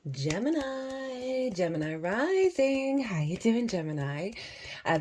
Gemini rising. How you doing, Gemini?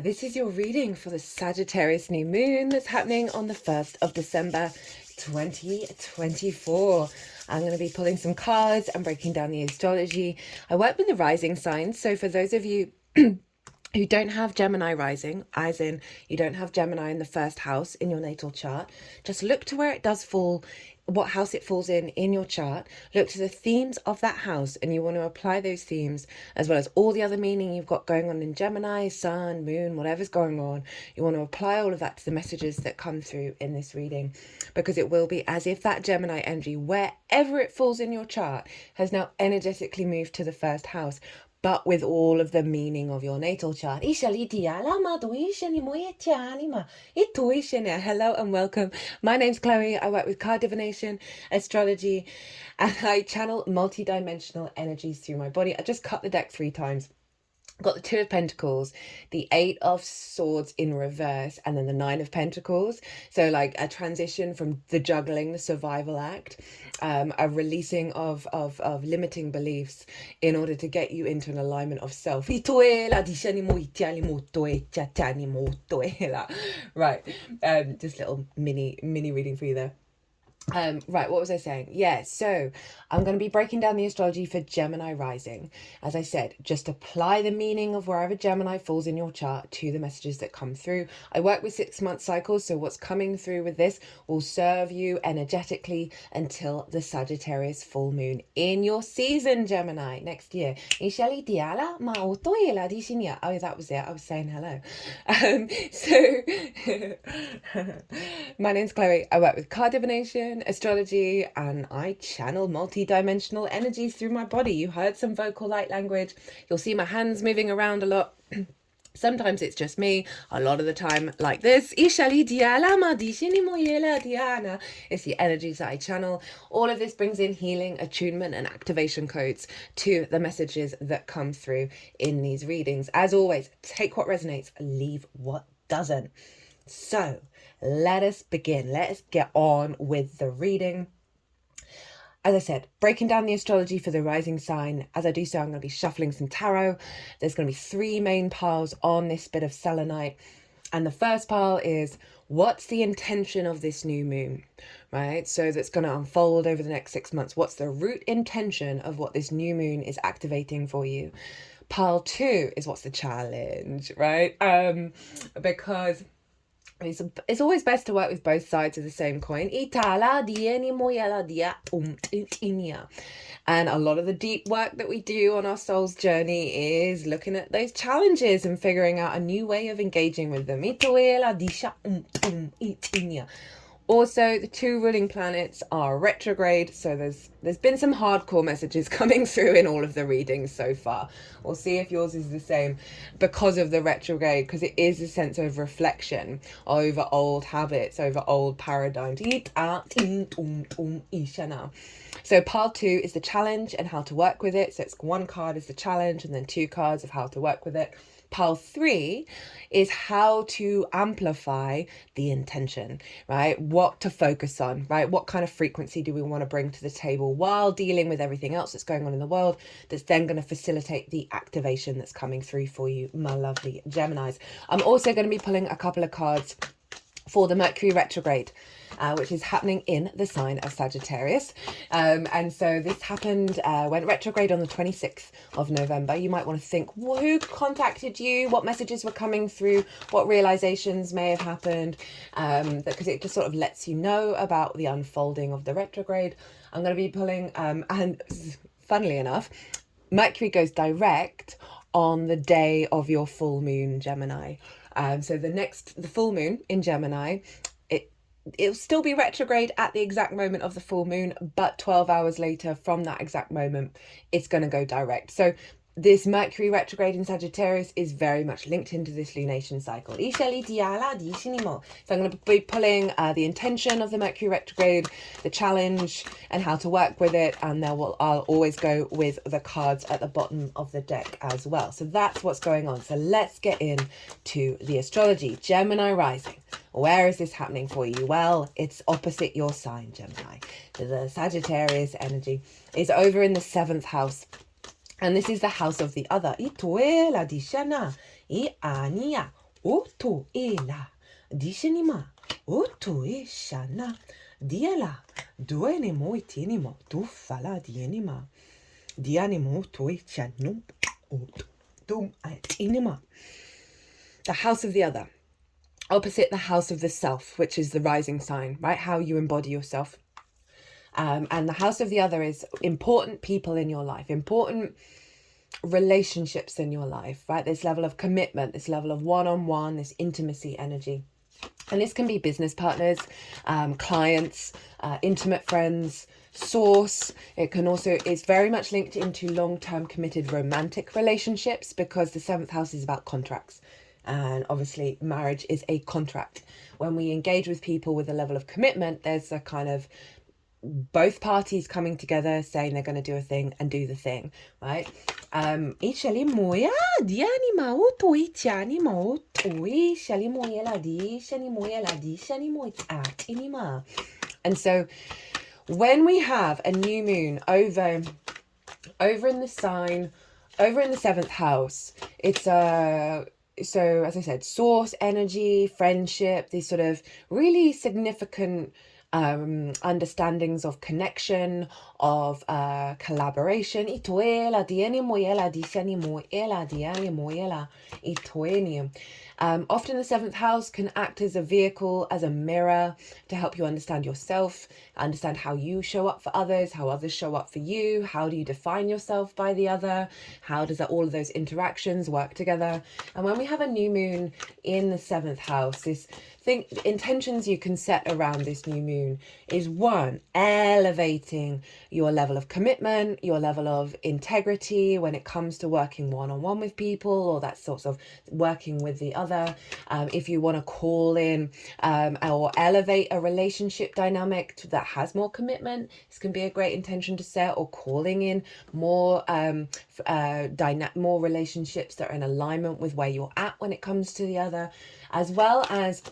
This is your reading for the Sagittarius new moon that's happening on the 1st of December 2024. I'm going to be pulling some cards and breaking down the astrology. I work with the rising signs, so for those of you who don't have Gemini rising, as in you don't have Gemini in the first house in your natal chart, just look to where it does fall, what house it falls in your chart. Look to the themes of that house, and you want to apply those themes as well as all the other meaning you've got going on in Gemini, sun, moon, whatever's going on. You want to apply all of that to the messages that come through in this reading, because it will be as if that Gemini energy, wherever it falls in your chart, has now energetically moved to the first house, but with all of the meaning of your natal chart. Hello and welcome. My name's Chloe. I work with card divination, astrology, and I channel multi-dimensional energies through my body. I just cut the deck 3 times. Got the 2 of Pentacles, the 8 of Swords in reverse, and then the 9 of Pentacles. So like a transition from the juggling, the survival act, a releasing of limiting beliefs in order to get you into an alignment of self. Right, just little mini reading for you there. Right, what was I saying? Yeah, so I'm going to be breaking down the astrology for Gemini rising. As I said, just apply the meaning of wherever Gemini falls in your chart to the messages that come through. I work with 6-month cycles, so what's coming through with this will serve you energetically until the Sagittarius full moon in your season, Gemini, next year. Oh, that was it. I was saying hello. My name's Chloe. I work with card divination, astrology, and I channel multi-dimensional energies through my body. You heard some vocal light language. You'll see my hands moving around a lot. Sometimes it's just me, a lot of the time like this. It's the energies that I channel. All of this brings in healing, attunement, and activation codes to the messages that come through in these readings. As always, take what resonates, leave what doesn't. So let us begin. Let us get on with the reading. As I said, breaking down the astrology for the rising sign. As I do so, I'm going to be shuffling some tarot. There's going to be 3 main piles on this bit of selenite. And the first pile is, what's the intention of this new moon, right? So that's going to unfold over the next 6 months. What's the root intention of what this new moon is activating for you? Pile 2 is, what's the challenge, right? Because it's always best to work with both sides of the same coin. And a lot of the deep work that we do on our soul's journey is looking at those challenges and figuring out a new way of engaging with them. Also, the 2 ruling planets are retrograde, so there's been some hardcore messages coming through in all of the readings so far. We'll see if yours is the same because of the retrograde, because it is a sense of reflection over old habits, over old paradigms. So pile 2 is the challenge and how to work with it. So it's 1 card is the challenge and then 2 cards of how to work with it. Pile 3 is how to amplify the intention, right? What to focus on, right? What kind of frequency do we want to bring to the table while dealing with everything else that's going on in the world that's then going to facilitate the activation that's coming through for you, my lovely Geminis. I'm also going to be pulling a couple of cards for the Mercury retrograde, which is happening in the sign of Sagittarius. And so this happened, went retrograde on the 26th of November. You might want to think, well, who contacted you? What messages were coming through? What realizations may have happened? Because it just sort of lets you know about the unfolding of the retrograde. I'm going to be pulling, and funnily enough, Mercury goes direct on the day of your full moon, Gemini. So the full moon in Gemini, it'll still be retrograde at the exact moment of the full moon, but 12 hours later from that exact moment, it's going to go direct. So this Mercury retrograde in Sagittarius is very much linked into this lunation cycle. So I'm going to be pulling the intention of the Mercury retrograde, the challenge, and how to work with it. And then I'll always go with the cards at the bottom of the deck as well. So that's what's going on. So let's get into the astrology. Gemini rising. Where is this happening for you? Well, it's opposite your sign, Gemini. The Sagittarius energy is over in the 7th house And this is the house of the other. Itoela dishana. I ania. Otoela. Dishanima. Otoe shana. Diala. Duenemo itinimo. Tufala dienima. Dianimo toe chanum. Otum atinima. The house of the other. Opposite the house of the self, which is the rising sign, right? How you embody yourself. And the house of the other is important people in your life, important relationships in your life, right? This level of commitment, this level of one-on-one, this intimacy energy. And this can be business partners, clients, intimate friends, source. It can also, it's very much linked into long-term committed romantic relationships, because the 7th house is about contracts. And obviously marriage is a contract. When we engage with people with a level of commitment, there's a kind of both parties coming together saying they're going to do a thing and do the thing, right? And so when we have a new moon over in the sign, over in the 7th house, it's so as I said, source energy, friendship, these sort of really significant understandings of connection, of collaboration. Often the 7th house can act as a vehicle, as a mirror, to help you understand yourself, understand how you show up for others, how others show up for you, how do you define yourself by the other, how does all of those interactions work together. And when we have a new moon in the 7th house, intentions you can set around this new moon is, 1, elevating your level of commitment, your level of integrity when it comes to working one-on-one with people, or that sort of working with the other. If you want to call in or elevate a relationship dynamic that has more commitment, this can be a great intention to set, or calling in more more relationships that are in alignment with where you're at when it comes to the other, as well as,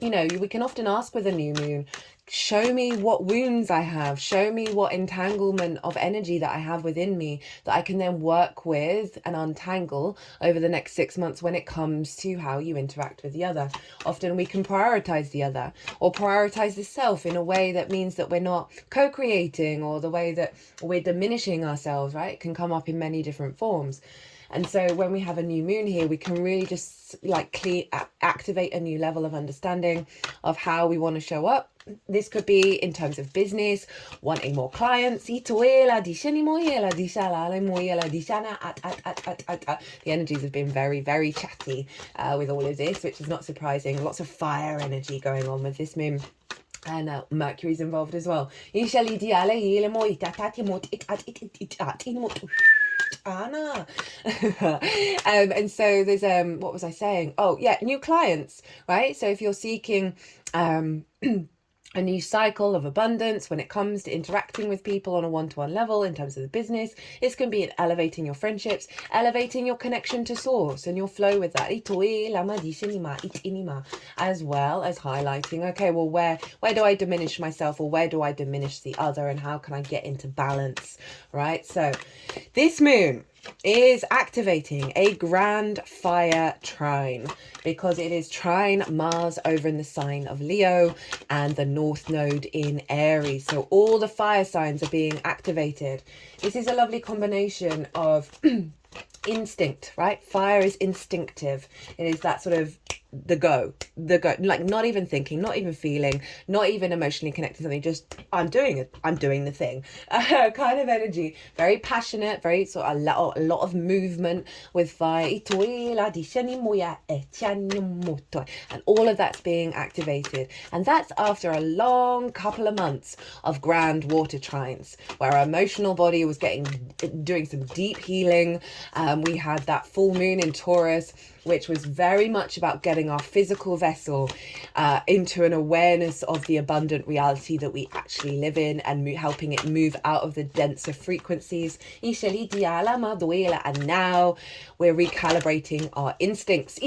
you know, we can often ask with a new moon, show me what wounds I have, show me what entanglement of energy that I have within me that I can then work with and untangle over the next 6 months when it comes to how you interact with the other. Often we can prioritize the other, or prioritize the self in a way that means that we're not co-creating, or the way that we're diminishing ourselves, right? It can come up in many different forms. And so when we have a new moon here, we can really just activate a new level of understanding of how we want to show up. This could be in terms of business, wanting more clients. The energies have been very, very chatty with all of this, which is not surprising. Lots of fire energy going on with this moon. And Mercury's involved as well. Anna. And so there's what was I saying? Oh yeah, new clients, right? So if you're seeking a new cycle of abundance when it comes to interacting with people on a one-to-one level in terms of the business, this can be in elevating your friendships, elevating your connection to source and your flow with that, as well as highlighting, okay, well, where do I diminish myself, or where do I diminish the other, and how can I get into balance, right? So this moon is activating a grand fire trine, because it is trine Mars over in the sign of Leo and the North Node in Aries. So all the fire signs are being activated. This is a lovely combination of instinct, right? Fire is instinctive. It is that sort of the go, like not even thinking, not even feeling, not even emotionally connected to something, just I'm doing the thing kind of energy. Very passionate, very sort of a lot of movement with fire, and all of that's being activated. And that's after a long couple of months of grand water trines, where our emotional body was doing some deep healing. We had that full moon in Taurus, which was very much about getting our physical vessel into an awareness of the abundant reality that we actually live in, and helping it move out of the denser frequencies. And now we're recalibrating our instincts.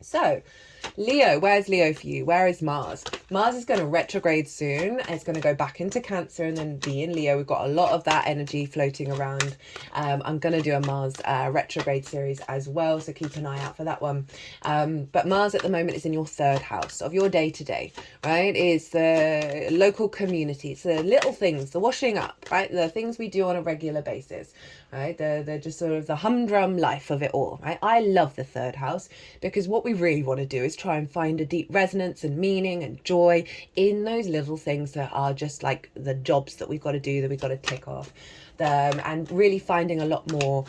So Leo, where's Leo for you? Where is Mars? Mars is going to retrograde soon. It's going to go back into Cancer and then be in Leo. We've got a lot of that energy floating around. I'm going to do a Mars retrograde series as well, so keep an eye out for that one. But Mars at the moment is in your 3rd house of your day-to-day, right? It's the local community. It's the little things, the washing up, right? The things we do on a regular basis, right? They're just sort of the humdrum life of it all, right? I love the 3rd house because what we really want to do is try and find a deep resonance and meaning and joy in those little things that are just like the jobs that we've got to do, that we've got to tick off. And really finding a lot more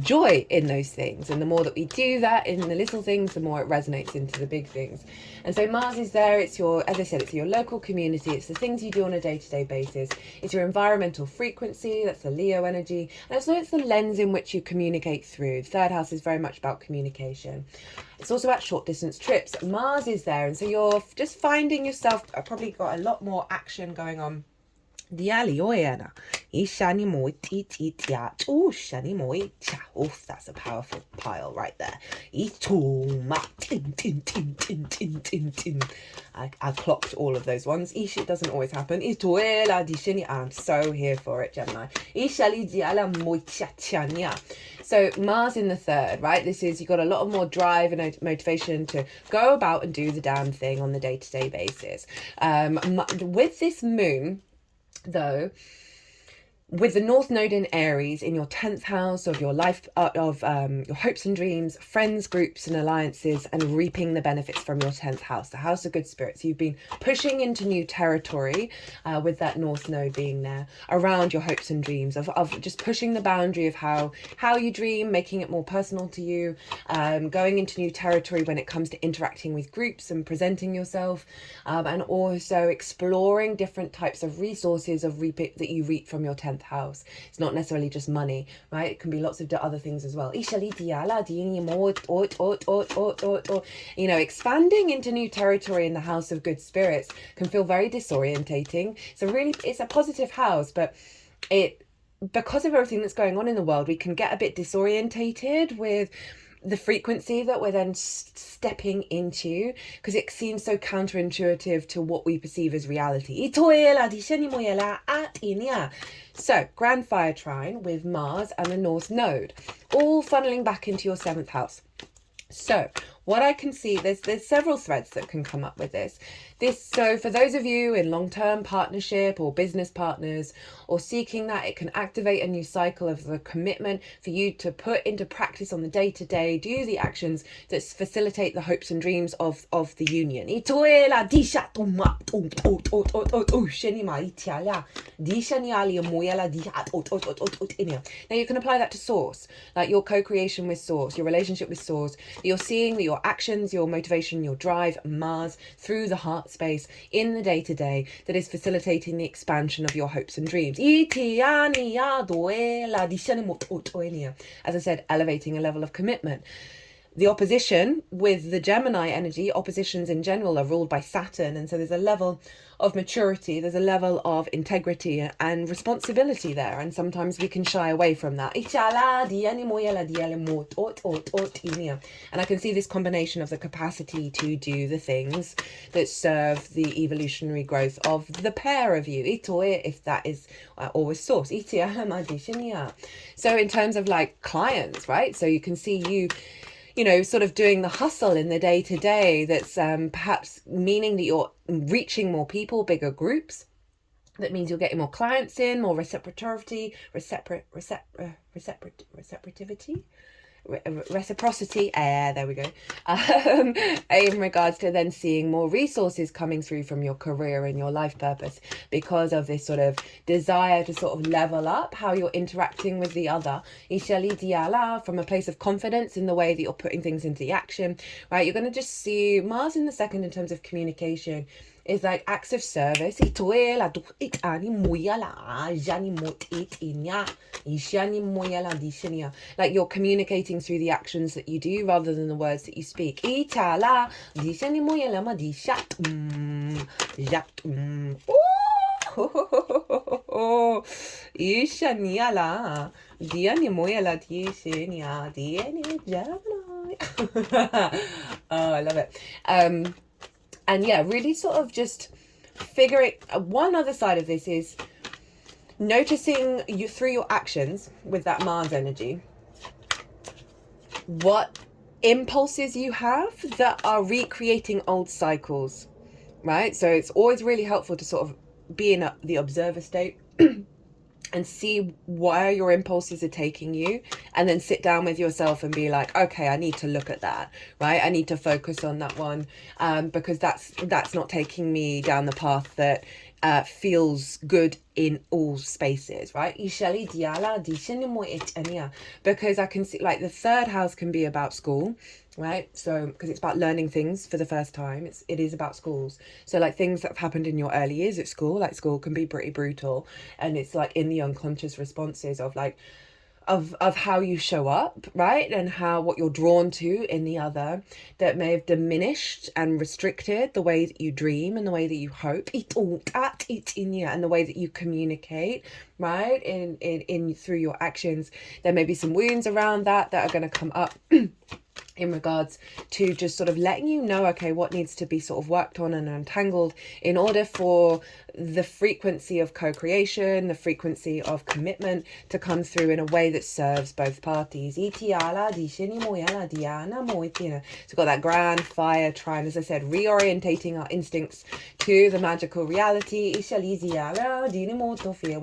joy in those things. And the more that we do that in the little things, the more it resonates into the big things. And so Mars is there. It's your, as I said, it's your local community. It's the things you do on a day-to-day basis. It's your environmental frequency. That's the Leo energy. And so it's the lens in which you communicate through. The 3rd house is very much about communication. It's also about short distance trips. Mars is there. And so you're just finding yourself, probably got a lot more action going on. Dialioena. Ishani moi titia. Oh, shani moi cha. Oh, that's a powerful pile right there. Ituma. Tin, tin, tin, tin, tin, tin, tin. I clocked all of those ones. Ish, it doesn't always happen. Ituela dishini. I'm so here for it, Gemini. Ishali diala moi cha chanya. So Mars in the 3rd, right? This is, you've got a lot of more drive and motivation to go about and do the damn thing on the day-to-day basis. With this moon, though, with the North Node in Aries in your 10th house of your life, of your hopes and dreams, friends, groups and alliances, and reaping the benefits from your 10th house, the house of good spirits. You've been pushing into new territory with that North Node being there around your hopes and dreams, of just pushing the boundary of how you dream, making it more personal to you, going into new territory when it comes to interacting with groups and presenting yourself, and also exploring different types of resources that you reap from your 10th house. It's not necessarily just money, right? It can be lots of other things as well. You know, expanding into new territory in the house of good spirits can feel very disorientating. It's a positive house, but because of everything that's going on in the world, we can get a bit disorientated with the frequency that we're then stepping into, because it seems so counterintuitive to what we perceive as reality. So, Grand Fire Trine with Mars and the North Node, all funneling back into your 7th house. So, what I can see, there's several threads that can come up with this. So for those of you in long-term partnership or business partners or seeking that, it can activate a new cycle of the commitment for you to put into practice on the day-to-day, do the actions that facilitate the hopes and dreams of the union. Now you can apply that to Source, like your co-creation with Source, your relationship with Source. You're seeing that your actions, your motivation, your drive, Mars, through the heart space in the day-to-day that is facilitating the expansion of your hopes and dreams. As I said, elevating a level of commitment. The opposition with the Gemini energy, oppositions in general are ruled by Saturn. And so there's a level of maturity, there's a level of integrity and responsibility there. And sometimes we can shy away from that. And I can see this combination of the capacity to do the things that serve the evolutionary growth of the pair of you. If that is always Source. So in terms of like clients, right? So you can see you know, sort of doing the hustle in the day-to-day that's perhaps meaning that you're reaching more people, bigger groups. That means you're getting more clients in, more reciprocity, there we go, in regards to then seeing more resources coming through from your career and your life purpose, because of this sort of desire to sort of level up how you're interacting with the other, from a place of confidence in the way that you're putting things into the action, right? You're going to just see Mars in the 2nd in terms of communication is like acts of service. Like you're communicating through the actions that you do rather than the words that you speak. Oh, I love it. And yeah, really sort of just figuring. One other side of this is noticing you through your actions with that Mars energy, what impulses you have that are recreating old cycles, right? So it's always really helpful to sort of be in the observer state and see where your impulses are taking you, and then sit down with yourself and be like, okay, I need to look at that, right? I need to focus on that one, because that's not taking me down the path that feels good in all spaces, right? Because I can see, like, the third house can be about school, right? So because it's about learning things for the first time, it is about schools. So like things that have happened in your early years at school, like school can be pretty brutal, and it's like in the unconscious responses of like of how you show up, right? And how what you're drawn to in the other that may have diminished and restricted the way that you dream and the way that you hope and the way that you communicate, right? In through your actions. There may be some wounds around that are going to come up in regards to just sort of letting you know, okay, what needs to be sort of worked on and untangled in order for the frequency of co-creation, the frequency of commitment to come through in a way that serves both parties. So we've got that grand fire trine, as I said, reorientating our instincts to the magical reality, where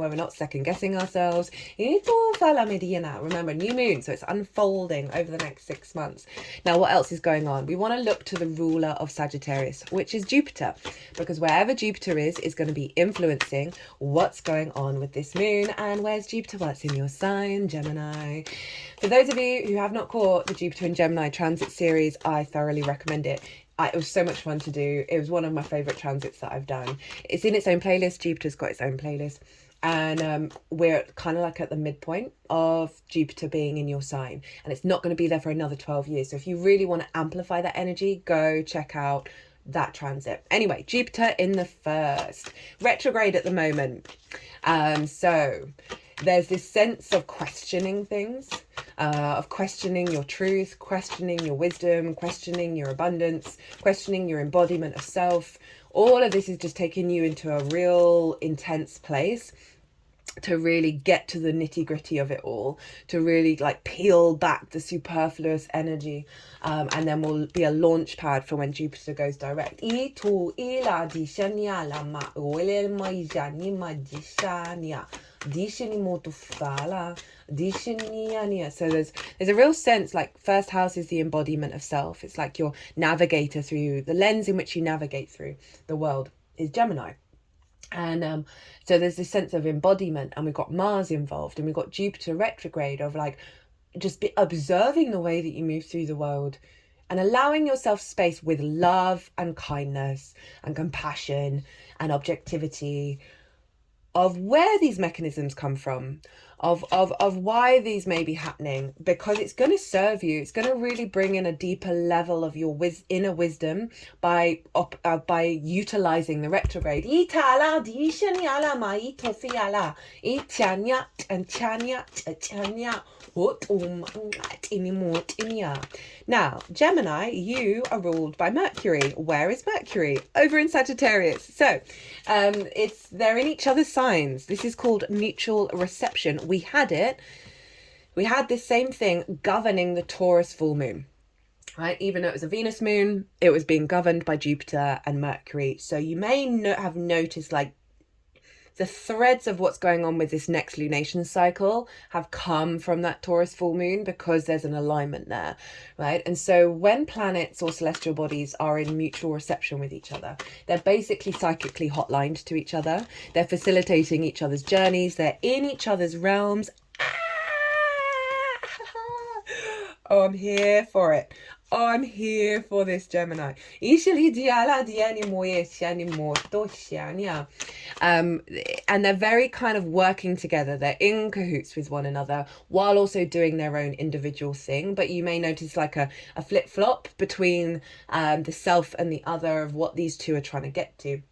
we're not second guessing ourselves. Remember, new moon, so it's unfolding over the next 6 months. Now, what else is going on? We want to look to the ruler of Sagittarius, which is Jupiter, because wherever Jupiter is going to be influencing what's going on with this moon. And where's Jupiter? Well, it's in your sign, Gemini. For those of you who have not caught the Jupiter and Gemini transit series, I thoroughly recommend it. It was so much fun to do. It was one of my favourite transits that I've done. It's in its own playlist. Jupiter's got its own playlist. And we're kind of like at the midpoint of Jupiter being in your sign, and it's not going to be there for another 12 years. So if you really want to amplify that energy, go check out that transit. Anyway, Jupiter in the first, retrograde at the moment. So there's this sense of questioning things, of questioning your truth, questioning your wisdom, questioning your abundance, questioning your embodiment of self. All of this is just taking you into a real intense place to really get to the nitty gritty of it all, to really like peel back the superfluous energy, and then will be a launch pad for when Jupiter goes direct. So there's a real sense, like, first house is the embodiment of self. It's like your navigator through the lens in which you navigate through the world is Gemini. And so there's this sense of embodiment, and we've got Mars involved, and we've got Jupiter retrograde of like just observing the way that you move through the world and allowing yourself space with love and kindness and compassion and objectivity of where these mechanisms come from, of why these may be happening, because it's going to serve you. It's going to really bring in a deeper level of your inner wisdom by utilizing the retrograde. Now, Gemini, you are ruled by Mercury. Where is Mercury? Over in Sagittarius. So they're in each other's signs. This is called mutual reception. We had this same thing governing the Taurus full moon, right? Even though it was a Venus moon, it was being governed by Jupiter and Mercury. So you may have noticed, like, the threads of what's going on with this next lunation cycle have come from that Taurus full moon, because there's an alignment there, right? And so when planets or celestial bodies are in mutual reception with each other, they're basically psychically hotlined to each other. They're facilitating each other's journeys. They're in each other's realms. Oh, I'm here for it. Oh, I'm here for this, Gemini. And they're very kind of working together. They're in cahoots with one another while also doing their own individual thing. But you may notice like a flip-flop between the self and the other of what these two are trying to get to.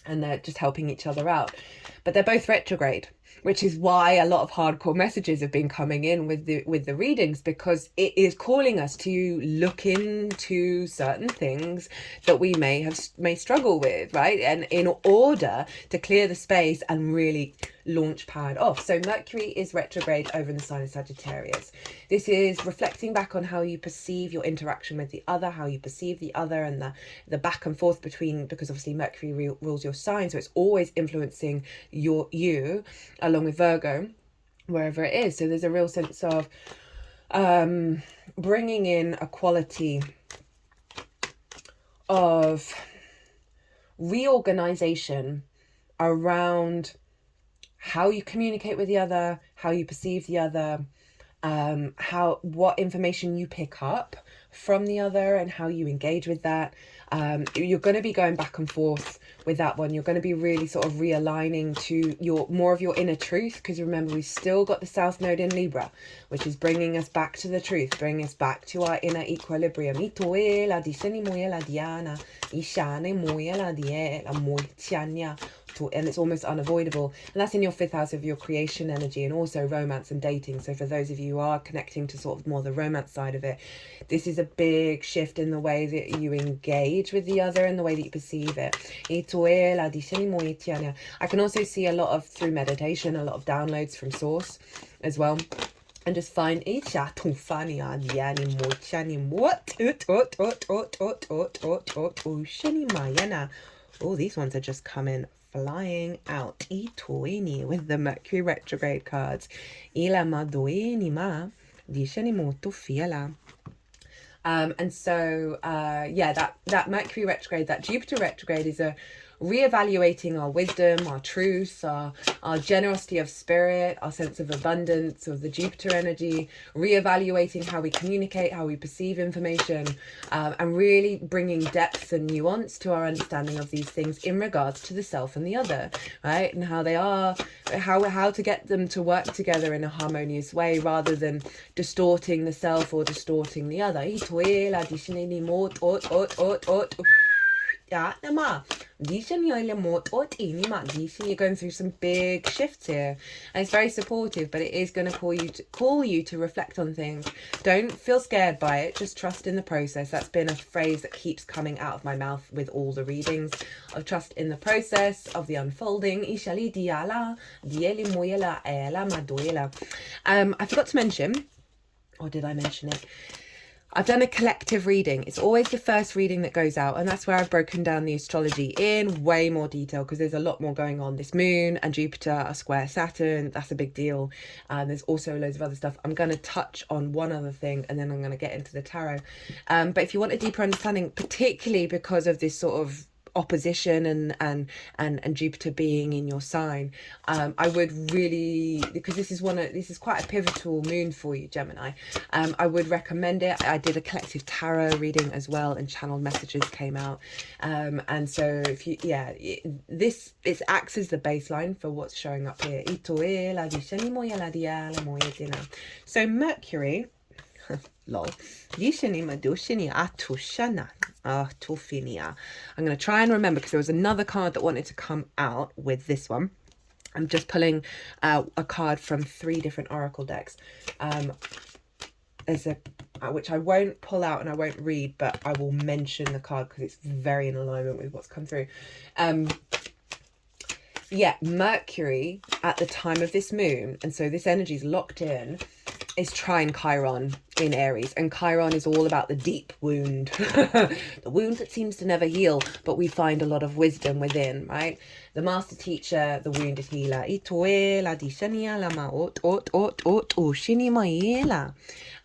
And they're just helping each other out. But they're both retrograde. which is why a lot of hardcore messages have been coming in with the readings, because it is calling us to look into certain things that we may struggle with, right? And in order to clear the space and really launch pad off. So Mercury is retrograde over in the sign of Sagittarius. This is reflecting back on how you perceive your interaction with the other, how you perceive the other, and the back and forth between, because obviously Mercury rules your sign, so it's always influencing you along with Virgo, wherever it is. So there's a real sense of bringing in a quality of reorganization around how you communicate with the other, how you perceive the other, what information you pick up from the other and how you engage with that. You're going to be going back and forth with that one. You're going to be really sort of realigning to more of your inner truth, because remember, we've still got the South Node in Libra, which is bringing us back to the truth, bringing us back to our inner equilibrium. And it's almost unavoidable, and that's in your 5th house of your creation energy, and also romance and dating. So for those of you who are connecting to sort of more the romance side of it, this is a big shift in the way that you engage with the other and the way that you perceive it. I can also see a lot of, through meditation, a lot of downloads from source as well, and just find oh, these ones are just coming flying out. With the Mercury retrograde cards. And so that Mercury retrograde, that Jupiter retrograde is a reevaluating our wisdom, our truth, our generosity of spirit, our sense of abundance of the Jupiter energy, reevaluating how we communicate, how we perceive information, and really bringing depth and nuance to our understanding of these things in regards to the self and the other, right? And how they are, how to get them to work together in a harmonious way rather than distorting the self or distorting the other. You're going through some big shifts here, and it's very supportive, but it is going to call you to reflect on things. Don't feel scared by it, just trust in the process. That's been a phrase that keeps coming out of my mouth with all the readings, of trust in the process of the unfolding. I forgot to mention, or did I mention it? I've done a collective reading. It's always the first reading that goes out, and that's where I've broken down the astrology in way more detail, because there's a lot more going on. This moon and Jupiter are square Saturn. That's a big deal. There's also loads of other stuff. I'm going to touch on one other thing, and then I'm going to get into the tarot. But if you want a deeper understanding, particularly because of this sort of opposition and Jupiter being in your sign, I would really, because this is quite a pivotal moon for you, Gemini, I would recommend it. I did a collective tarot reading as well, and channeled messages came out, and so if you it acts as the baseline for what's showing up here. So Mercury lol. I'm going to try and remember, because there was another card that wanted to come out with this one. I'm just pulling a card from 3 different oracle decks. There's which I won't pull out and I won't read, but I will mention the card because it's very in alignment with what's come through. Mercury at the time of this moon, and so this energy is locked in, is trine Chiron in Aries, and Chiron is all about the deep wound, the wound that seems to never heal, but we find a lot of wisdom within, right? The master teacher, the wounded healer.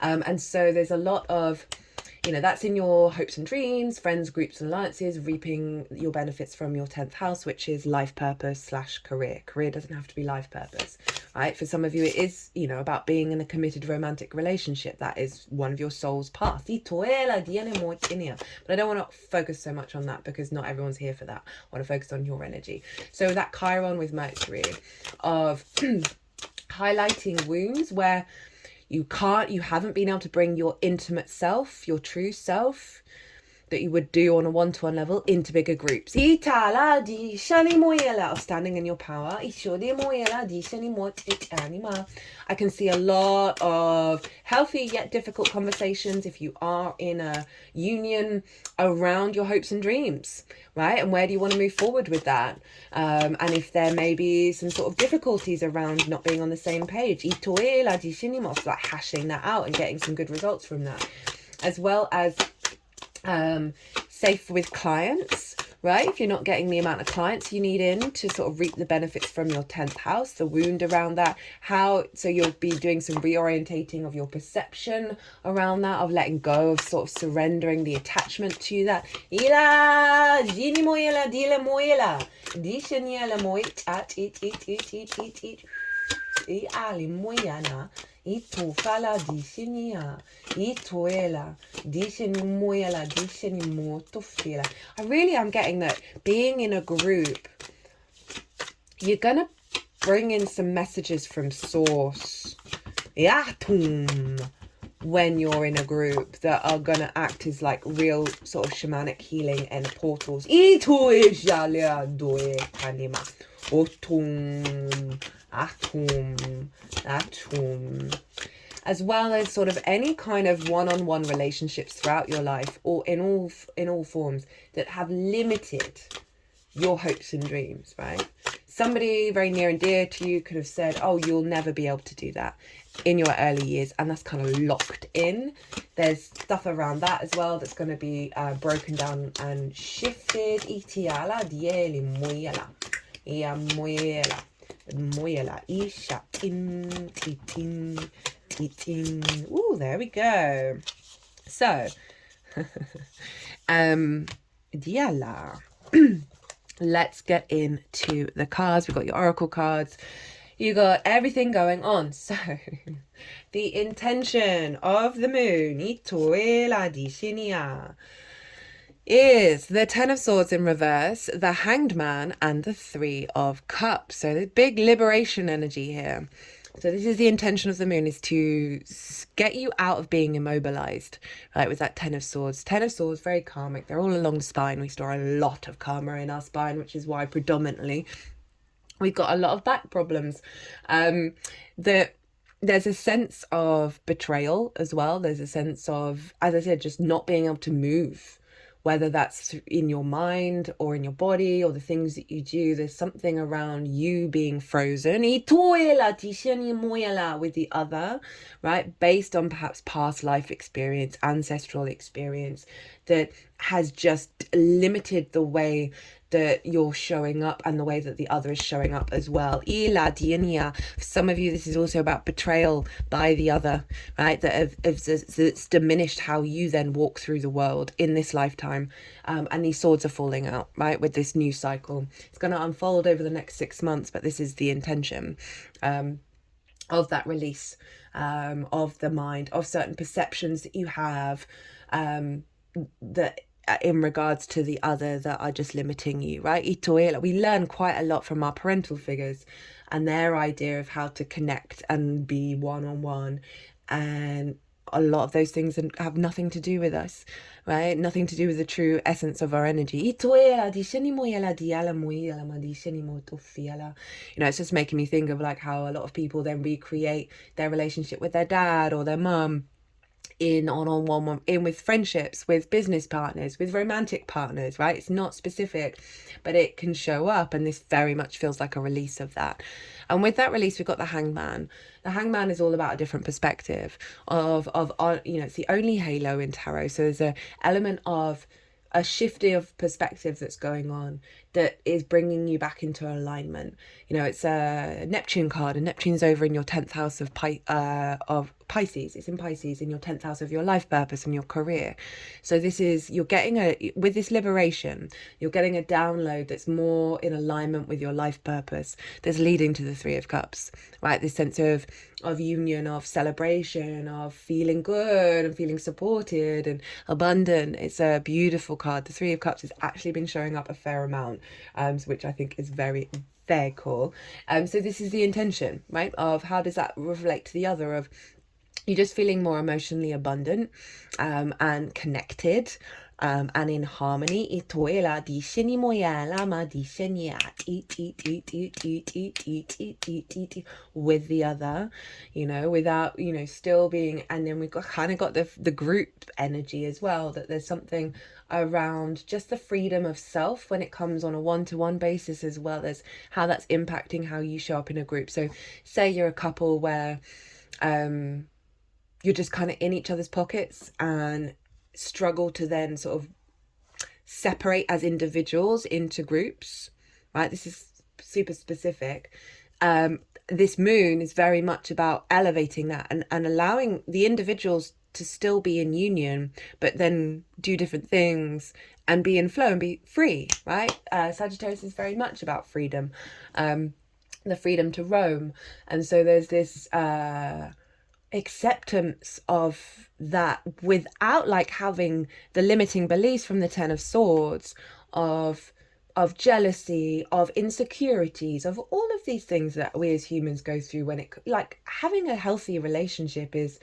And so there's a lot of, that's in your hopes and dreams, friends, groups and alliances, reaping your benefits from your 10th house, which is life purpose / career. Career doesn't have to be life purpose, right? For some of you, it is, about being in a committed romantic relationship. That is one of your soul's path. But I don't want to focus so much on that, because not everyone's here for that. I want to focus on your energy. So that Chiron with Mercury of highlighting wounds where you haven't been able to bring your intimate self, your true self, that you would do on a one-to-one level into bigger groups. Of standing in your power. I can see a lot of healthy yet difficult conversations if you are in a union around your hopes and dreams, right? And where do you want to move forward with that? And if there may be some sort of difficulties around not being on the same page, like hashing that out and getting some good results from that, as well as safe with clients, right? If you're not getting the amount of clients you need in to sort of reap the benefits from your 10th house, the wound around that, so you'll be doing some reorientating of your perception around that, of letting go, of sort of surrendering the attachment to that. I really am getting that being in a group, you're gonna bring in some messages from source when you're in a group that are gonna act as like real sort of shamanic healing and portals. As well as sort of any kind of one-on-one relationships throughout your life, or in all forms, that have limited your hopes and dreams, right? Somebody very near and dear to you could have said, oh, you'll never be able to do that in your early years, and that's kind of locked in. There's stuff around that as well that's going to be broken down and shifted. Ooh, there we go. So let's get into the cards. We've got your oracle cards, you got everything going on. So the intention of the moon is the Ten of Swords in reverse, the Hanged Man, and the Three of Cups. So the big liberation energy here. So this is the intention of the moon, is to get you out of being immobilized, right? With that Ten of Swords. Ten of Swords, very karmic. They're all along the spine. We store a lot of karma in our spine, which is why predominantly we've got a lot of back problems. There's a sense of betrayal as well. There's a sense of, as I said, just not being able to move, whether that's in your mind or in your body or the things that you do. There's something around you being frozen with the other, right? Based on perhaps past life experience, ancestral experience, that has just limited the way that you're showing up and the way that the other is showing up as well. For some of you, this is also about betrayal by the other, right? That's diminished how you then walk through the world in this lifetime. And these swords are falling out, right? With this new cycle. It's going to unfold over the next 6 months, but this is the intention of that release of the mind, of certain perceptions that you have that in regards to the other that are just limiting you, right? We learn quite a lot from our parental figures and their idea of how to connect and be one-on-one, and a lot of those things have nothing to do with us, right? Nothing to do with the true essence of our energy. You know, it's just making me think of like how a lot of people then recreate their relationship with their dad or their mum in with friendships, with business partners, with romantic partners, right? It's not specific, but it can show up, and this very much feels like a release of that. And with that release, we've got the Hangman. The Hangman is all about a different perspective of it's the only halo in tarot, so there's an element of a shifting of perspective that's going on that is bringing you back into alignment. You know, it's a Neptune card, and Neptune's over in your 10th house of Pisces. It's in Pisces, in your 10th house of your life purpose and your career. So with this liberation, you're getting a download that's more in alignment with your life purpose, that's leading to the Three of Cups, right? This sense of union, of celebration, of feeling good and feeling supported and abundant. It's a beautiful card. The Three of Cups has actually been showing up a fair amount, which I think is very, very cool. So this is the intention, right? Of how does that reflect to the other, of you're just feeling more emotionally abundant and connected, and in harmony with the other, you know, without, you know, still being. And then we've got kind of got the group energy as well, that there's something around just the freedom of self when it comes on a one-to-one basis, as well as how that's impacting how you show up in a group. So say you're a couple where you're just kind of in each other's pockets and struggle to then sort of separate as individuals into groups, right? This is super specific. This moon is very much about elevating that and allowing the individuals to still be in union, but then do different things and be in flow and be free, right? Sagittarius is very much about freedom, the freedom to roam. And so there's this acceptance of that without like having the limiting beliefs from the Ten of Swords of jealousy, of insecurities, of all of these things that we as humans go through when it, like, having a healthy relationship is,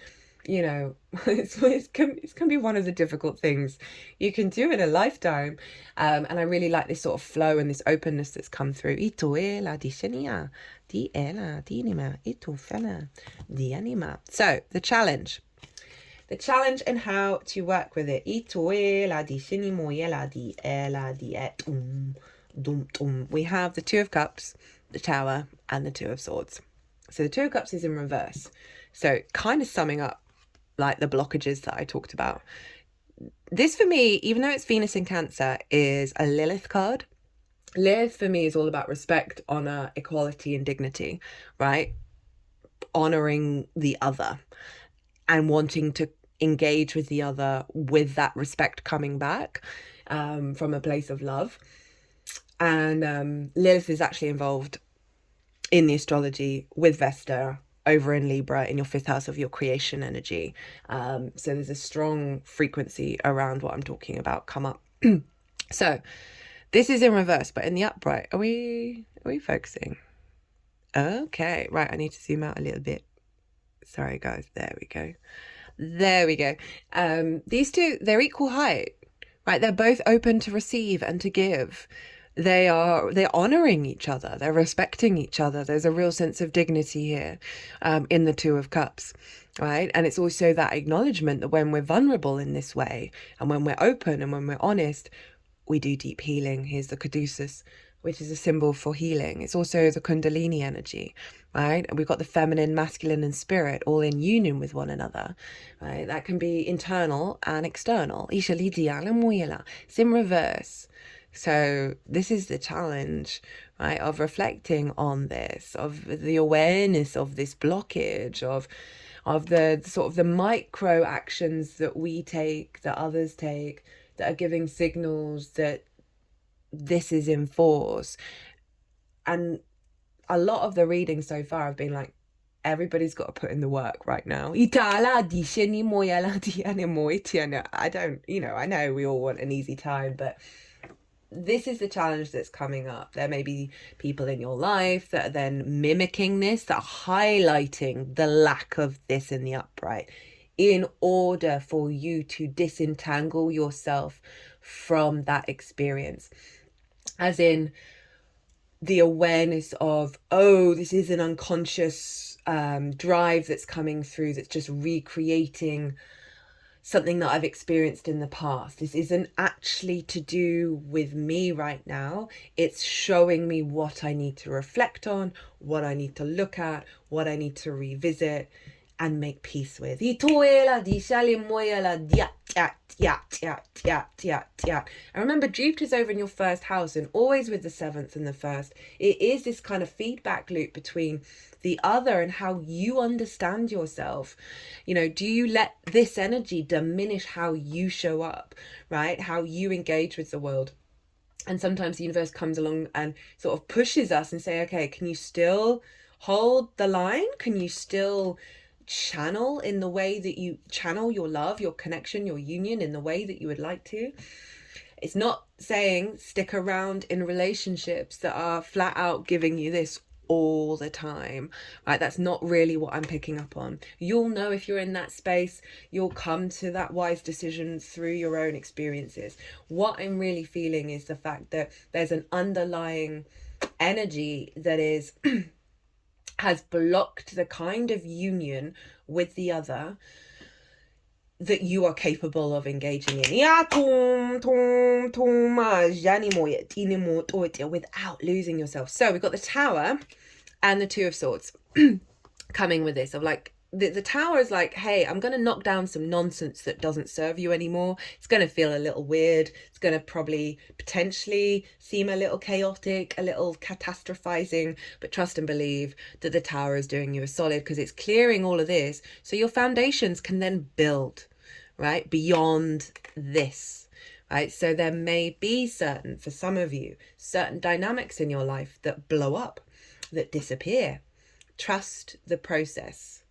you know, it can be one of the difficult things you can do in a lifetime. And I really like this sort of flow and this openness that's come through. So the challenge and how to work with it. We have the Two of Cups, the Tower, and the Two of Swords. So the Two of Cups is in reverse. So kind of summing up like the blockages that I talked about. This for me, even though it's Venus in Cancer, is a Lilith card. Lilith for me is all about respect, honor, equality, and dignity, right? Honoring the other and wanting to engage with the other with that respect coming back from a place of love. And Lilith is actually involved in the astrology with Vesta over in Libra in your 5th house of your creation energy. So there's a strong frequency around what I'm talking about come up. So this is in reverse, but in the upright, are we focusing? Okay, right, I need to zoom out a little bit. Sorry guys, there we go. These two, they're equal height, right? They're both open to receive and to give. They're honoring each other, they're respecting each other. There's a real sense of dignity here in the Two of Cups, right? And it's also that acknowledgement that when we're vulnerable in this way, and when we're open and when we're honest, we do deep healing. Here's the caduceus, which is a symbol for healing. It's also the Kundalini energy, right? And we've got the feminine, masculine, and spirit all in union with one another, right? That can be internal and external. It's in reverse. So this is the challenge, right, of reflecting on this, of the awareness of this blockage, of the sort of the micro actions that we take, that others take, that are giving signals that this is in force. And a lot of the readings so far have been like, everybody's got to put in the work right now. I don't, you know, I know we all want an easy time, but this is the challenge that's coming up. There may be people in your life that are then mimicking this, that are highlighting the lack of this in the upright in order for you to disentangle yourself from that experience. As in the awareness of, oh, this is an unconscious drive that's coming through, that's just recreating something that I've experienced in the past. This isn't actually to do with me right now. It's showing me what I need to reflect on, what I need to look at, what I need to revisit and make peace with. And remember, Jupiter's over in your 1st house and always with the 7th and the 1st. It is this kind of feedback loop between the other and how you understand yourself. You know, do you let this energy diminish how you show up, right? How you engage with the world? And sometimes the universe comes along and sort of pushes us and say, okay, can you still hold the line? Can you still channel in the way that you channel your love, your connection, your union in the way that you would like to? It's not saying stick around in relationships that are flat out giving you this all the time, right? That's not really what I'm picking up on. You'll know if you're in that space. You'll come to that wise decision through your own experiences. What I'm really feeling is the fact that there's an underlying energy that is has blocked the kind of union with the other that you are capable of engaging in without losing yourself. So we've got the Tower and the Two of Swords coming with this, of like, the Tower is like, hey, I'm going to knock down some nonsense that doesn't serve you anymore. It's going to feel a little weird. It's going to probably potentially seem a little chaotic, a little catastrophizing, but trust and believe that the Tower is doing you a solid, because it's clearing all of this so your foundations can then build, right, beyond this, right? So there may be for some of you, certain dynamics in your life that blow up, that disappear. Trust the process,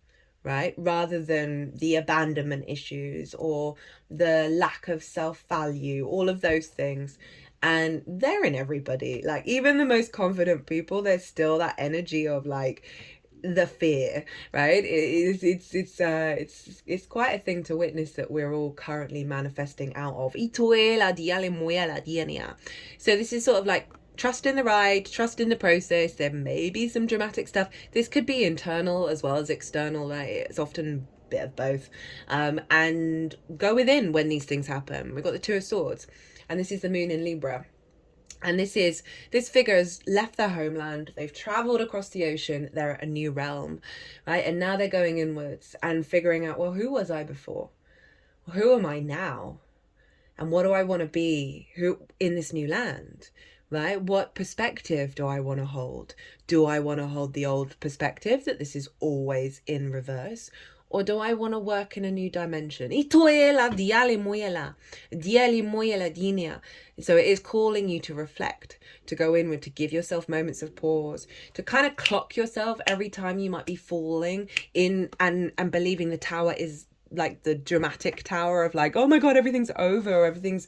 right? Rather than the abandonment issues or the lack of self-value, all of those things. And they're in everybody. Like, even the most confident people, there's still that energy of like the fear, right? It's quite a thing to witness that we're all currently manifesting out of. So this is sort of like, trust in the ride, trust in the process. There may be some dramatic stuff. This could be internal as well as external. Right? It's often a bit of both. And go within when these things happen. We've got the Two of Swords, and this is the moon in Libra. And this figure has left their homeland. They've traveled across the ocean. They're at a new realm, right? And now they're going inwards and figuring out, well, who was I before? Who am I now? And what do I want to be in this new land? Right? What perspective do I want to hold? Do I want to hold the old perspective that this is always in reverse? Or do I want to work in a new dimension? So it is calling you to reflect, to go inward, to give yourself moments of pause, to kind of clock yourself every time you might be falling in and believing the Tower is like the dramatic Tower of like, oh my God, everything's over, or everything's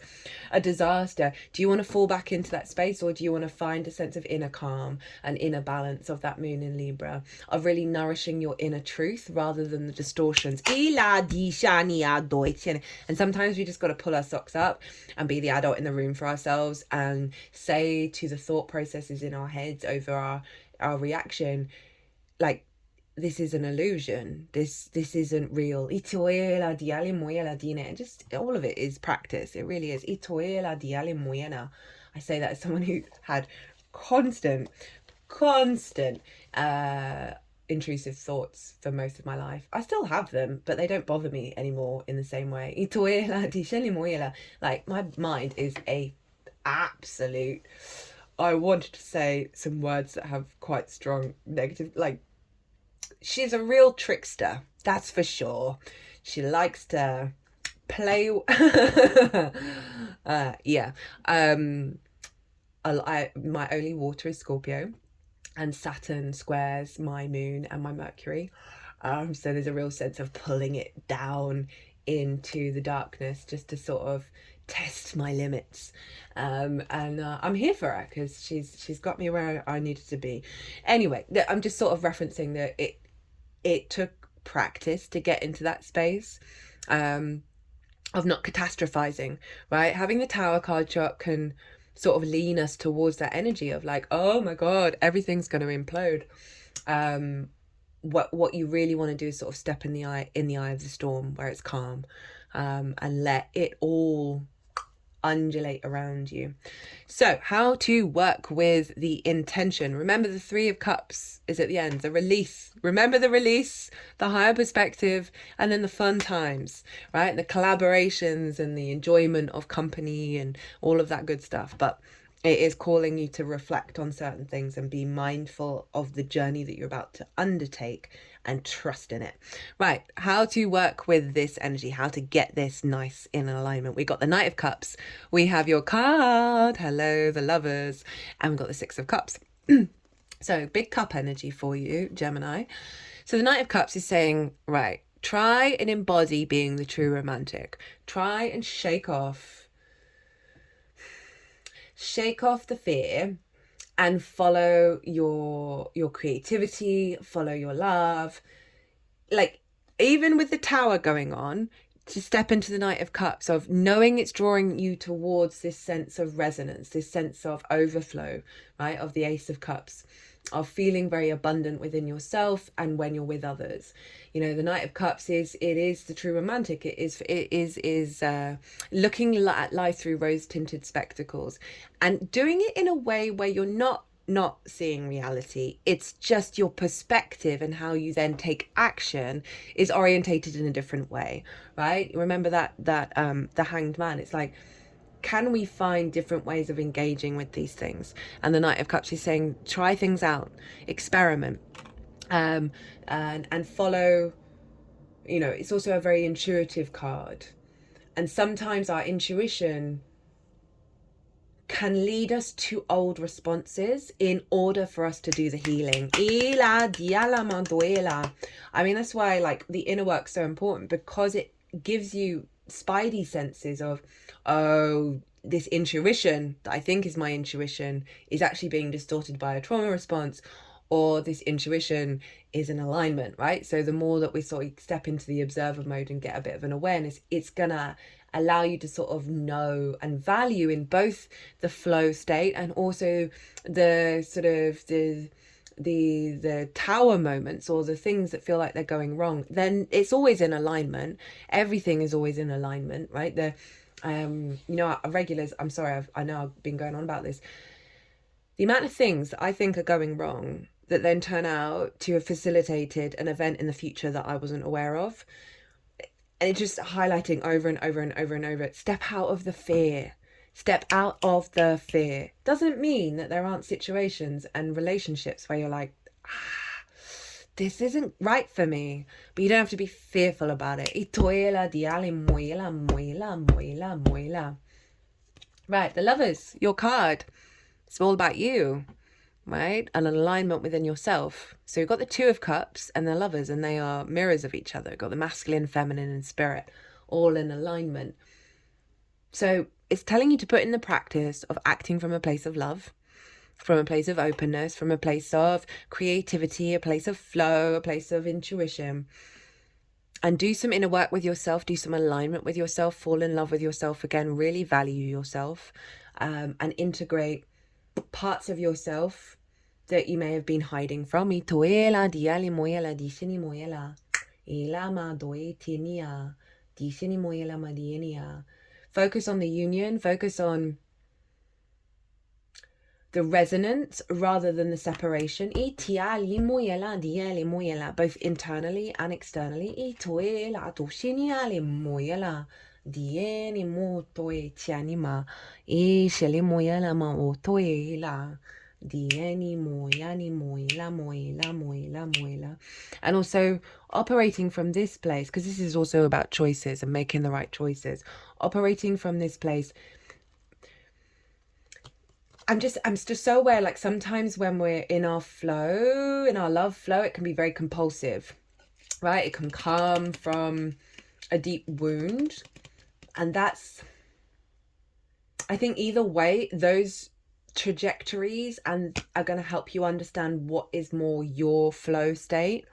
a disaster. Do you want to fall back into that space, or do you want to find a sense of inner calm and inner balance of that moon in Libra, of really nourishing your inner truth rather than the distortions? And sometimes we just got to pull our socks up and be the adult in the room for ourselves and say to the thought processes in our heads over our reaction, like, this is an illusion. This isn't real. Just all of it is practice. It really is. I say that as someone who had constant intrusive thoughts for most of my life. I still have them, but they don't bother me anymore in the same way. Like, my mind is a absolute, I wanted to say some words that have quite strong negative, like, she's a real trickster, that's for sure. She likes to play. My only water is Scorpio, and Saturn squares my moon and my Mercury. So there's a real sense of pulling it down into the darkness just to sort of test my limits. And I'm here for her because she's got me where I needed to be. Anyway, I'm just sort of referencing that it took practice to get into that space of not catastrophizing, right? Having the Tower card show up can sort of lean us towards that energy of like, oh my God, everything's going to implode. What you really want to do is sort of step in the eye of the storm where it's calm, and let it all undulate around you. So how to work with the intention. Remember, the Three of Cups is at the end, the release. Remember the release, the higher perspective, and then the fun times, right? The collaborations and the enjoyment of company and all of that good stuff. But it is calling you to reflect on certain things and be mindful of the journey that you're about to undertake and trust in it. Right, how to work with this energy, how to get this nice in alignment. We got the Knight of Cups, we have your card, hello, the Lovers, and we've got the Six of Cups. So big cup energy for you, Gemini. So the Knight of Cups is saying, right, try and embody being the true romantic. Try and shake off the fear and follow your creativity, follow your love. Like, even with the Tower going on, to step into the Knight of Cups, of knowing it's drawing you towards this sense of resonance, this sense of overflow, right, of the Ace of Cups, of feeling very abundant within yourself and when you're with others. You know, the Knight of Cups is the true romantic. It is looking at life through rose-tinted spectacles and doing it in a way where you're not seeing reality. It's just your perspective, and how you then take action is orientated in a different way, right? Remember that the Hanged Man. It's like, can we find different ways of engaging with these things? And the Knight of Cups is saying, try things out, experiment, and follow. You know, it's also a very intuitive card, and sometimes our intuition can lead us to old responses in order for us to do the healing. I mean, that's why, like, the inner work's so important, because it gives you spidey senses of, oh, this intuition that I think is my intuition is actually being distorted by a trauma response, or this intuition is in alignment, right? So the more that we sort of step into the observer mode and get a bit of an awareness, it's gonna allow you to sort of know and value in both the flow state and also the sort of the Tower moments, or the things that feel like they're going wrong. Then it's always in alignment. Everything is always in alignment, right? You know, regulars, I'm sorry, I know I've been going on about this. The amount of things that I think are going wrong that then turn out to have facilitated an event in the future that I wasn't aware of. And it's just highlighting over and over and over and over. Step out of the fear. Step out of the fear. Doesn't mean that there aren't situations and relationships where you're like, this isn't right for me. But you don't have to be fearful about it. Right, the Lovers, your card. It's all about you, right? And an alignment within yourself. So you've got the Two of Cups and the Lovers, and they are mirrors of each other. You've got the masculine, feminine, and spirit, all in alignment. So it's telling you to put in the practice of acting from a place of love, from a place of openness, from a place of creativity, a place of flow, a place of intuition. And do some inner work with yourself, do some alignment with yourself, fall in love with yourself again, really value yourself, and integrate parts of yourself that you may have been hiding from. Focus on the union, focus on the resonance rather than the separation. Both internally and externally. And also operating from this place, because this is also about choices and making the right choices. Operating from this place, I'm just so aware, like, sometimes when we're in our flow, in our love flow, it can be very compulsive, right? It can come from a deep wound. And that's, I think either way, those trajectories and are going to help you understand what is more your flow state,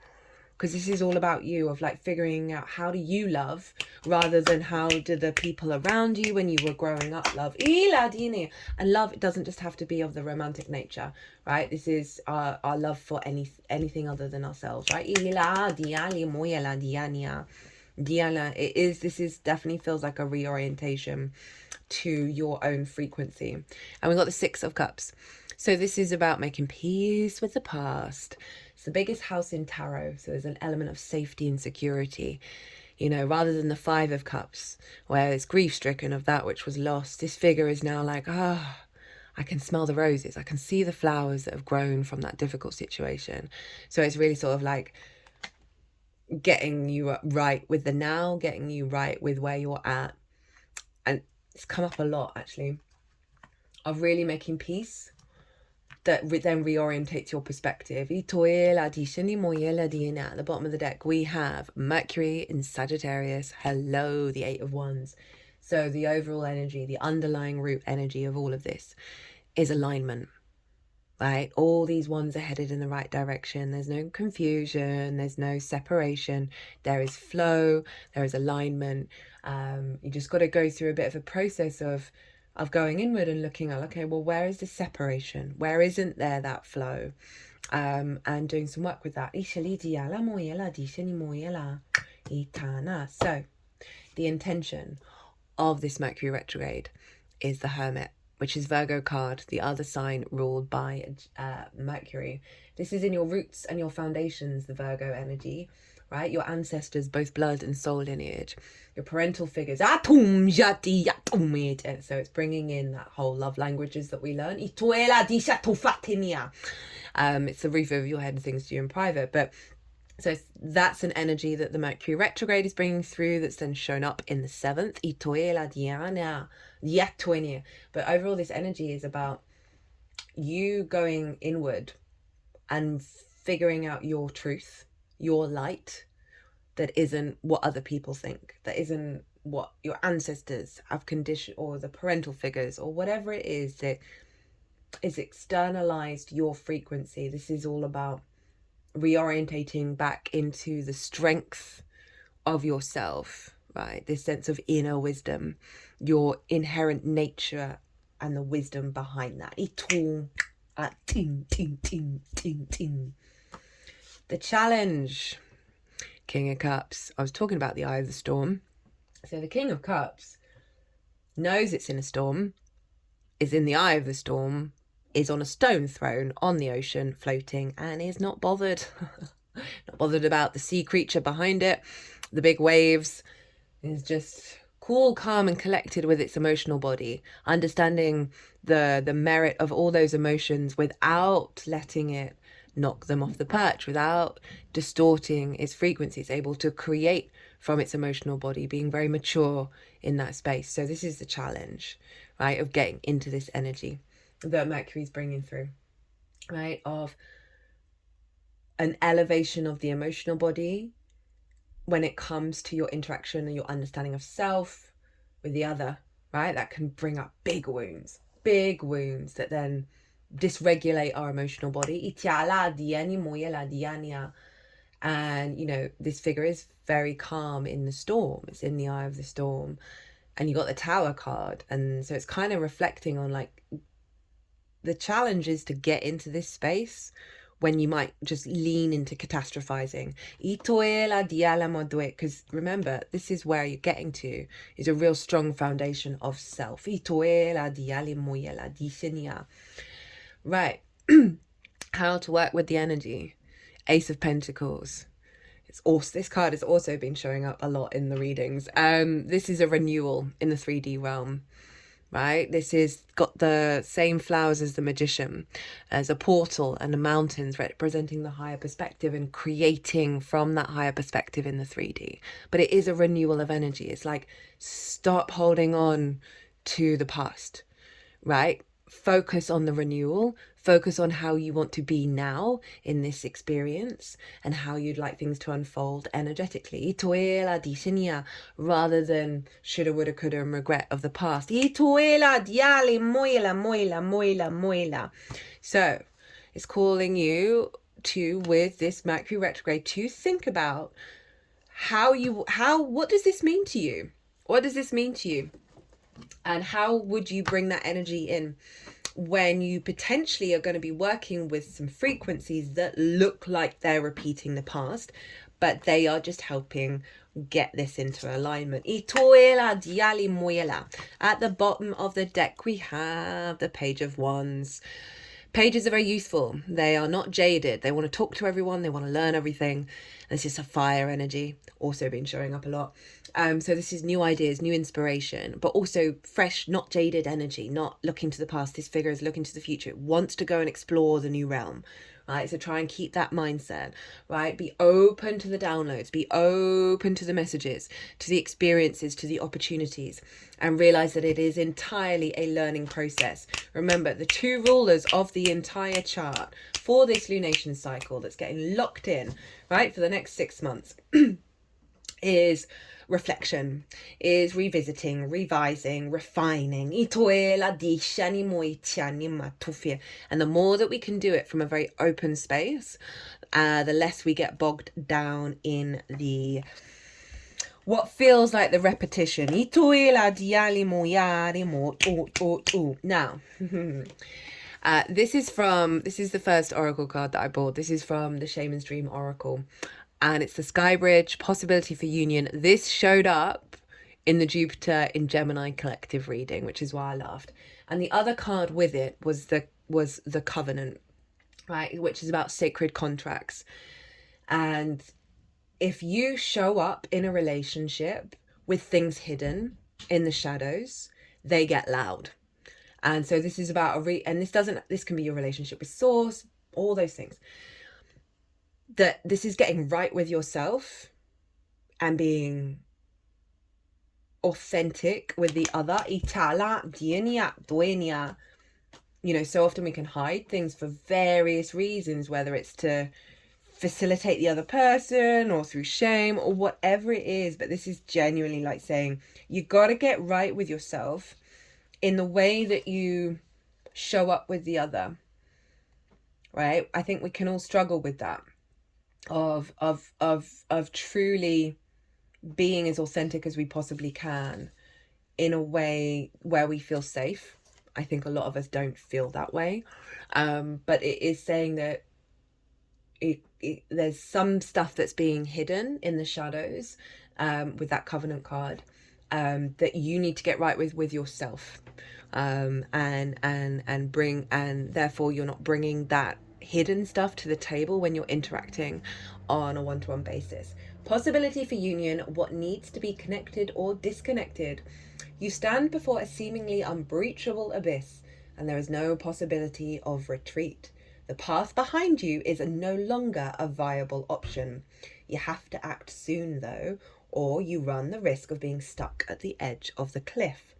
because this is all about you, of like figuring out how do you love rather than how do the people around you when you were growing up love. And love, it doesn't just have to be of the romantic nature, right? This is our love for anything other than ourselves, right? This is definitely feels like a reorientation to your own frequency. And we've got the Six of Cups. So this is about making peace with the past. It's the biggest house in tarot, so there's an element of safety and security, you know, rather than the Five of Cups, where it's grief-stricken of that which was lost. This figure is now like, I can smell the roses. I can see the flowers that have grown from that difficult situation. So it's really sort of like getting you right with the now, getting you right with where you're at. And it's come up a lot, actually, of really making peace that then reorientates your perspective. At the bottom of the deck, we have Mercury in Sagittarius. Hello, the Eight of Wands. So the overall energy, the underlying root energy of all of this is alignment. right? All these ones are headed in the right direction. There's no confusion. There's no separation. There is flow. There is alignment. You just got to go through a bit of a process of going inward and looking at, okay, well, where is the separation? Where isn't there that flow? And doing some work with that. So the intention of this Mercury retrograde is the Hermit, which is Virgo card, the other sign ruled by Mercury. This is in your roots and your foundations, the Virgo energy, right? Your ancestors, both blood and soul lineage, your parental figures. So it's bringing in that whole love languages that we learn. It's the roof over your head and things to you in private. But so that's an energy that the Mercury retrograde is bringing through, that's then shown up in the 7th. But overall, this energy is about you going inward and figuring out your truth, your light, that isn't what other people think, that isn't what your ancestors have conditioned, or the parental figures, or whatever it is that is externalized your frequency. This is all about reorientating back into the strength of yourself, right? This sense of inner wisdom, your inherent nature, and the wisdom behind that. The challenge, King of Cups. I was talking about the eye of the storm. So the King of Cups knows it's in a storm, is in the eye of the storm, is on a stone throne on the ocean floating, and is not bothered. Not bothered about the sea creature behind it, the big waves. Is just cool, calm and collected with its emotional body, understanding the merit of all those emotions without letting it knock them off the perch, without distorting its frequencies, able to create from its emotional body, being very mature in that space. So this is the challenge, right, of getting into this energy that Mercury's bringing through, right, of an elevation of the emotional body when it comes to your interaction and your understanding of self with the other, right? That can bring up big wounds that then dysregulate our emotional body. And, you know, this figure is very calm in the storm. It's in the eye of the storm. And you got the Tower card. And so it's kind of reflecting on, like, the challenge is to get into this space when you might just lean into catastrophizing. Because remember, this is where you're getting to, is a real strong foundation of self. Right. How to work with the energy. Ace of Pentacles. It's also, this card has also been showing up a lot in the readings. This is a renewal in the 3D realm. Right, this is got the same flowers as the Magician, as a portal and the mountains representing the higher perspective and creating from that higher perspective in the 3D. But it is a renewal of energy. It's like, stop holding on to the past, right? Focus on the renewal, focus on how you want to be now in this experience and how you'd like things to unfold energetically. Rather than shoulda, woulda, coulda and regret of the past. So it's calling you to, with this Mercury retrograde, to think about what does this mean to you? What does this mean to you? And how would you bring that energy in when you potentially are going to be working with some frequencies that look like they're repeating the past, but they are just helping get this into alignment. At the bottom of the deck, we have the Page of Wands. Pages are very useful. They are not jaded. They want to talk to everyone. They want to learn everything. This is a fire energy, also been showing up a lot. So this is new ideas, new inspiration, but also fresh, not jaded energy, not looking to the past. This figure is looking to the future. It wants to go and explore the new realm, right? So try and keep that mindset, right? Be open to the downloads, be open to the messages, to the experiences, to the opportunities, and realize that it is entirely a learning process. Remember, the two rulers of the entire chart for this lunation cycle that's getting locked in, right, for the next 6 months is reflection, is revisiting, revising, refining. And the more that we can do it from a very open space, the less we get bogged down in the what feels like the repetition. Now, this is the first oracle card that I bought. This is from the Shaman's Dream Oracle, and it's the Sky Bridge, possibility for union. This showed up in the Jupiter in Gemini collective reading, which is why I laughed. And the other card with it was the Covenant, right, which is about sacred contracts. And if you show up in a relationship with things hidden in the shadows, they get loud. And so this is about this can be your relationship with source, all those things. That this is getting right with yourself and being authentic with the other. So often we can hide things for various reasons, whether it's to facilitate the other person or through shame or whatever it is. But this is genuinely like saying you got to get right with yourself in the way that you show up with the other, right? I think we can all struggle with that, of truly being as authentic as we possibly can in a way where we feel safe. I think a lot of us don't feel that way, but it is saying that there's some stuff that's being hidden in the shadows with that Covenant card that you need to get right with yourself, and therefore you're not bringing that hidden stuff to the table when you're interacting on a one-to-one basis. Possibility for union, what needs to be connected or disconnected. You stand before a seemingly unbreachable abyss, and there is no possibility of retreat. The path behind you is no longer a viable option. You have to act soon, though, or you run the risk of being stuck at the edge of the cliff.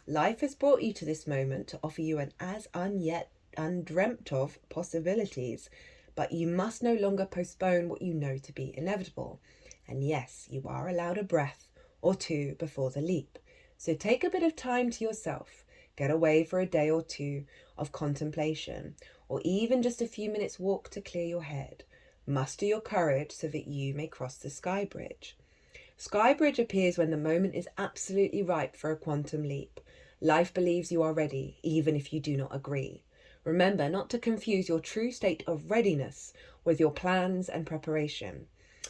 Life has brought you to this moment to offer you an as yet undreamt of possibilities, but you must no longer postpone what you know to be inevitable. And yes, you are allowed a breath or two before the leap. So take a bit of time to yourself. Get away for a day or two of contemplation, or even just a few minutes walk to clear your head. Muster your courage so that you may cross the Sky Bridge. Sky Bridge appears when the moment is absolutely ripe for a quantum leap. Life believes you are ready, even if you do not agree. Remember not to confuse your true state of readiness with your plans and preparation.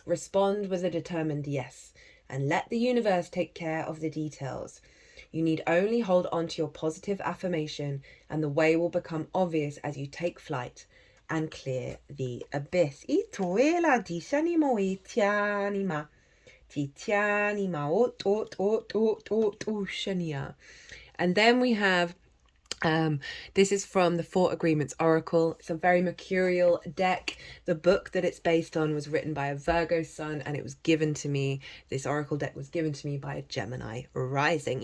Respond with a determined yes, and let the universe take care of the details. You need only hold on to your positive affirmation, and the way will become obvious as you take flight and clear the abyss. And then we have this is from the Four Agreements Oracle. It's a very mercurial deck. The book that it's based on was written by a Virgo sun, and it was given to me. This oracle deck was given to me by a Gemini rising.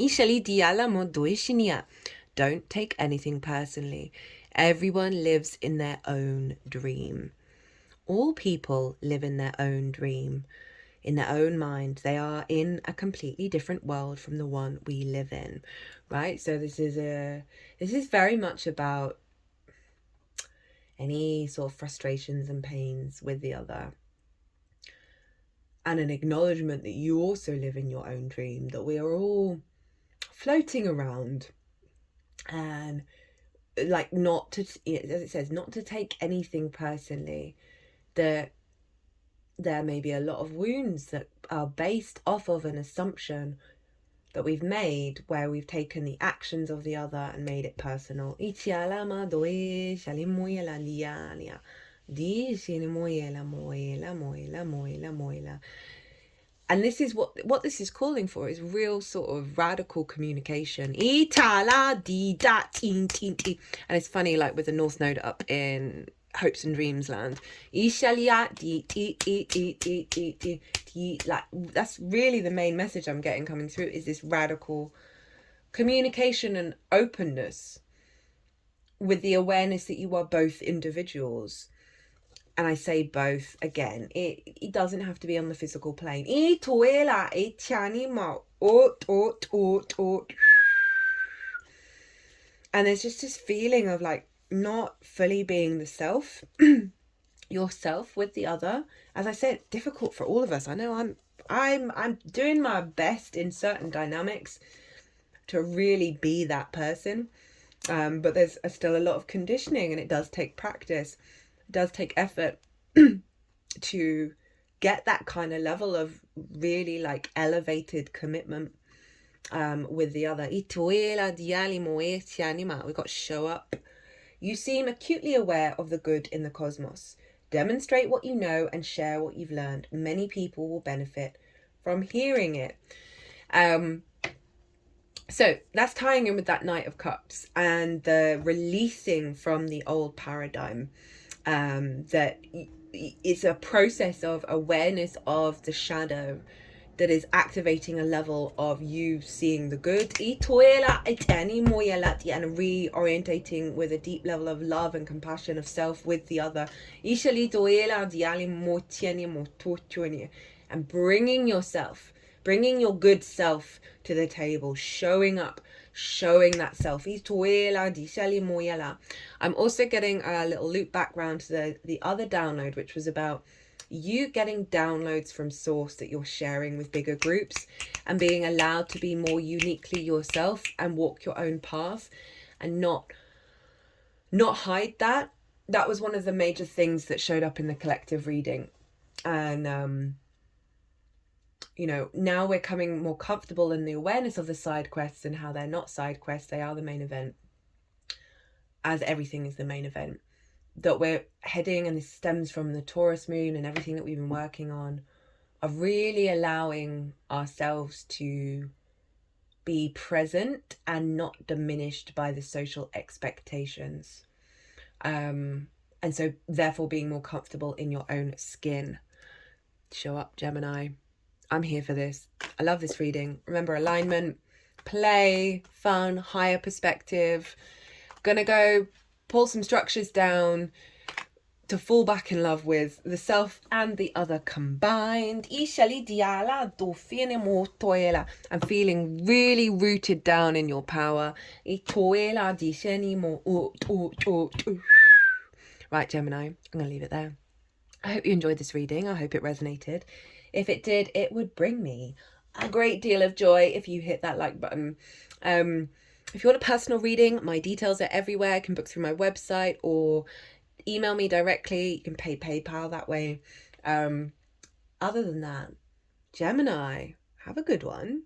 Don't take anything personally. Everyone lives in their own dream. All people live in their own dream. In their own mind, they are in a completely different world from the one we live in, right? So this is very much about any sort of frustrations and pains with the other, and an acknowledgement that you also live in your own dream, that we are all floating around, and like not to, as it says, not to take anything personally, that there may be a lot of wounds that are based off of an assumption that we've made, where we've taken the actions of the other and made it personal. And this is what this is calling for, is real sort of radical communication. And it's funny, like with the North Node up in Hopes and Dreams land, like that's really the main message I'm getting coming through, is this radical communication and openness with the awareness that you are both individuals, And I say both again. It doesn't have to be on the physical plane. And there's just this feeling of like not fully being the self, yourself with the other. As I said, difficult for all of us. I know I'm doing my best in certain dynamics to really be that person. But there's still a lot of conditioning, and it does take practice. It does take effort to get that kind of level of really like elevated commitment with the other. We've got show up. You seem acutely aware of the good in the cosmos. Demonstrate what you know and share what you've learned. Many people will benefit from hearing it. So that's tying in with that Knight of Cups and the releasing from the old paradigm. That it's a process of awareness of the shadow that is activating a level of you seeing the good and reorientating with a deep level of love and compassion of self with the other, and bringing your good self to the table, showing up, showing that self. I'm also getting a little loop back round to the other download, which was about you getting downloads from source that you're sharing with bigger groups and being allowed to be more uniquely yourself and walk your own path and not hide that. That was one of the major things that showed up in the collective reading. And now we're coming more comfortable in the awareness of the side quests and how they're not side quests, they are the main event, as everything is the main event. That we're heading, and this stems from the Taurus moon and everything that we've been working on, of really allowing ourselves to be present and not diminished by the social expectations. And so therefore being more comfortable in your own skin. Show up, Gemini. I'm here for this. I love this reading. Remember, alignment, play, fun, higher perspective. Gonna go pull some structures down to fall back in love with the self and the other combined. I'm feeling really rooted down in your power. Right, Gemini, I'm going to leave it there. I hope you enjoyed this reading. I hope it resonated. If it did, it would bring me a great deal of joy if you hit that like button. If you want a personal reading, my details are everywhere. You can book through my website or email me directly. You can pay PayPal that way. Other than that, Gemini, have a good one.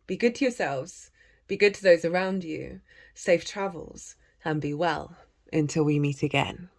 Be good to yourselves. Be good to those around you. Safe travels and be well until we meet again.